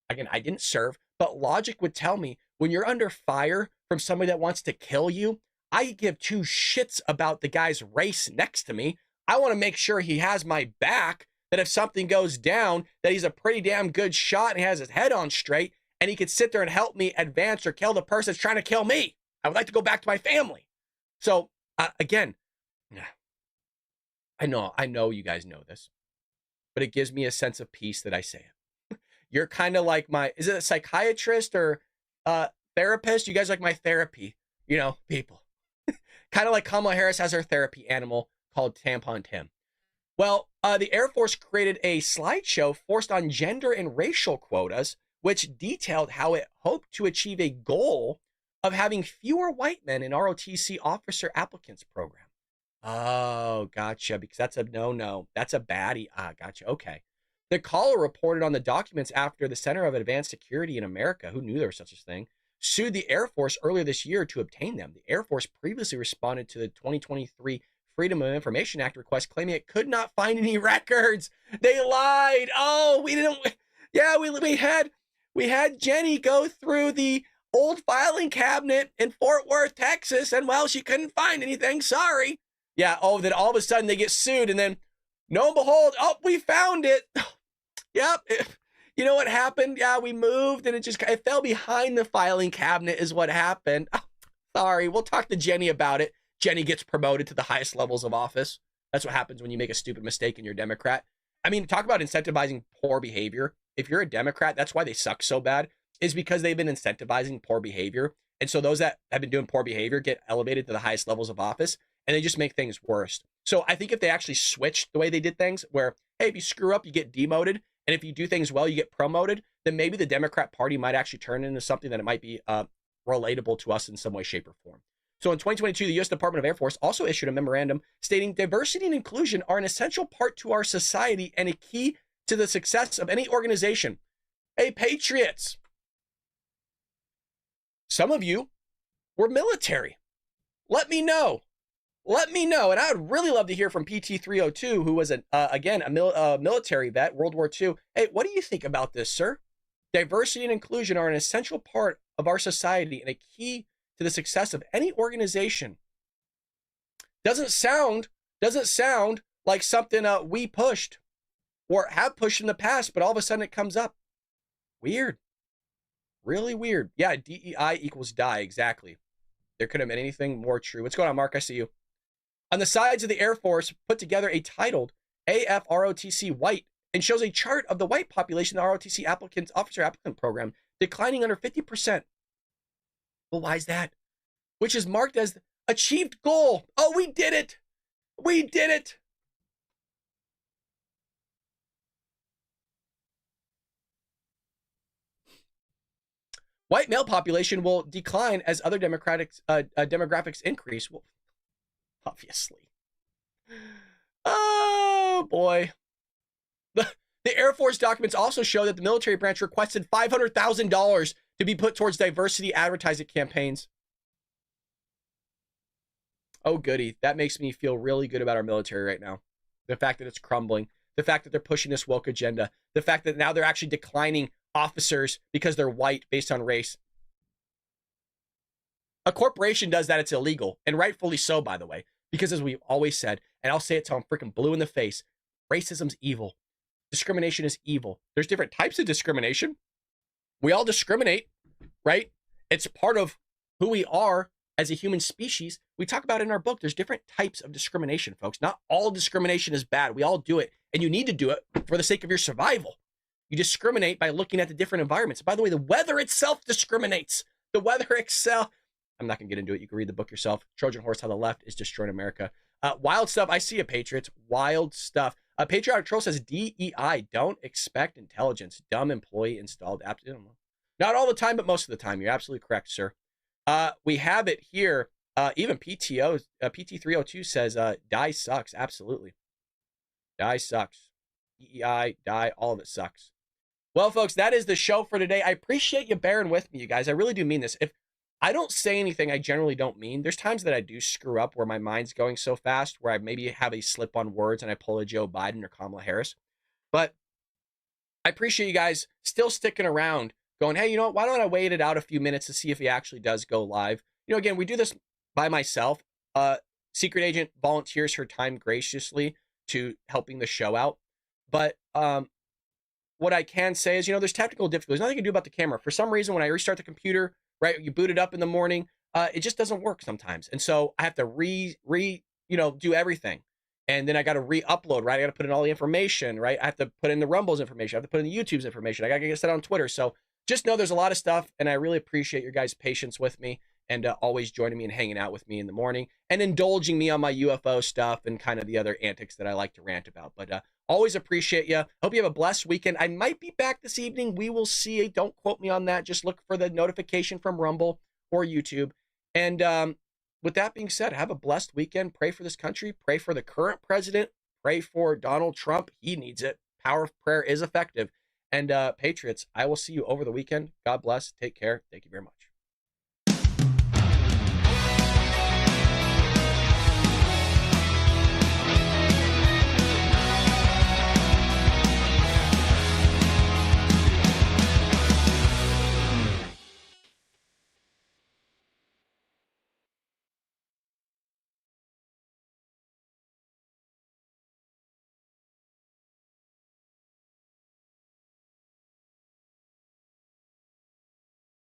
A: again, I didn't serve, but logic would tell me when you're under fire from somebody that wants to kill you, I give two shits about the guy's race next to me. I want to make sure he has my back, that if something goes down, that he's a pretty damn good shot and he has his head on straight and he could sit there and help me advance or kill the person that's trying to kill me. I would like to go back to my family. So again, I know you guys know this, but it gives me a sense of peace that I say it. You're kind of like is it a psychiatrist or therapist? You guys are like my therapy, people. Kind of like Kamala Harris has her therapy animal called Tampon Tim. Well, the Air Force created a slideshow forced on gender and racial quotas, which detailed how it hoped to achieve a goal of having fewer white men in ROTC officer applicants program. Oh, gotcha, because that's a no. That's a baddie. Gotcha, okay. The caller reported on the documents after the Center of Advanced Security in America, who knew there was such a thing, sued the Air Force earlier this year to obtain them. The Air Force previously responded to the 2023 Freedom of Information Act request, claiming it could not find any records. They lied. Oh, we didn't. Yeah, we had Jenny go through the old filing cabinet in Fort Worth, Texas, and well, she couldn't find anything. Sorry. Yeah. Oh, then all of a sudden they get sued, and then lo and behold, oh, we found it. Yep. You know what happened? Yeah, we moved, and it fell behind the filing cabinet is what happened. Oh, sorry. We'll talk to Jenny about it. Jenny gets promoted to the highest levels of office. That's what happens when you make a stupid mistake and you're a Democrat. I mean, talk about incentivizing poor behavior. If you're a Democrat, that's why they suck so bad, is because they've been incentivizing poor behavior. And so those that have been doing poor behavior get elevated to the highest levels of office, and they just make things worse. So I think if they actually switched the way they did things, where, hey, if you screw up, you get demoted, and if you do things well, you get promoted, then maybe the Democrat Party might actually turn into something that it might be relatable to us in some way, shape, or form. So in 2022, the U.S. Department of Air Force also issued a memorandum stating diversity and inclusion are an essential part to our society and a key to the success of any organization. Hey, patriots, some of you were military. Let me know. And I would really love to hear from PT302, who was, a military vet, World War II. Hey, what do you think about this, sir? Diversity and inclusion are an essential part of our society and a key to the success of any organization. Doesn't sound like something we pushed or have pushed in the past, but all of a sudden it comes up. Weird. Really weird. Yeah, DEI equals die, exactly. There could have been anything more true. What's going on, Mark? I see you. On the sides of the Air Force, put together a titled AFROTC White and shows a chart of the white population in the ROTC officer applicant program declining under 50%. Well, why is that? Which is marked as achieved goal. Oh, we did it. We did it. White male population will decline as other demographics increase. Well, obviously. Oh, boy. The Air Force documents also show that the military branch requested $500,000 to be put towards diversity advertising campaigns. Oh, goody. That makes me feel really good about our military right now. The fact that it's crumbling. The fact that they're pushing this woke agenda. The fact that now they're actually declining officers because they're white based on race. A corporation does that, it's illegal. And rightfully so, by the way. Because as we've always said, and I'll say it till I'm freaking blue in the face, racism's evil. Discrimination is evil. There's different types of discrimination. We all discriminate, right? It's part of who we are as a human species. We talk about it in our book. There's different types of discrimination, folks. Not all discrimination is bad. We all do it. And you need to do it for the sake of your survival. You discriminate by looking at the different environments. By the way, the weather itself discriminates. The weather itself. I'm not going to get into it. You can read the book yourself. Trojan Horse, How the Left is Destroying America. Wild stuff. I see it, Patriots. Wild stuff. Patriotic Troll says DEI. Don't expect intelligence. Dumb employee installed. Not all the time, but most of the time. You're absolutely correct, sir. We have it here. Even PT302 says die sucks. Absolutely. Die sucks. DEI, die, all of it sucks. Well, folks, that is the show for today. I appreciate you bearing with me, you guys. I really do mean this. If I don't say anything I generally don't mean, there's times that I do screw up where my mind's going so fast where I maybe have a slip on words and I pull a Joe Biden or Kamala Harris. But I appreciate you guys still sticking around going, hey, you know what? Why don't I wait it out a few minutes to see if he actually does go live? You know, again, we do this by myself. Secret Agent volunteers her time graciously to helping the show out. But what I can say is, you know, there's technical difficulties. Nothing you can do about the camera. For some reason, when I restart the computer, right, you boot it up in the morning, it just doesn't work sometimes. And so I have to do everything. And then I got to re-upload, right? I got to put in all the information, right? I have to put in the Rumble's information. I have to put in the YouTube's information. I got to get set on Twitter. So just know there's a lot of stuff, and I really appreciate your guys' patience with me and always joining me and hanging out with me in the morning and indulging me on my UFO stuff and kind of the other antics that I like to rant about. But always appreciate you. Hope you have a blessed weekend. I might be back this evening. We will see. Don't quote me on that. Just look for the notification from Rumble or YouTube. And with that being said, have a blessed weekend. Pray for this country. Pray for the current president. Pray for Donald Trump. He needs it. Power of prayer is effective. And Patriots, I will see you over the weekend. God bless. Take care. Thank you very much.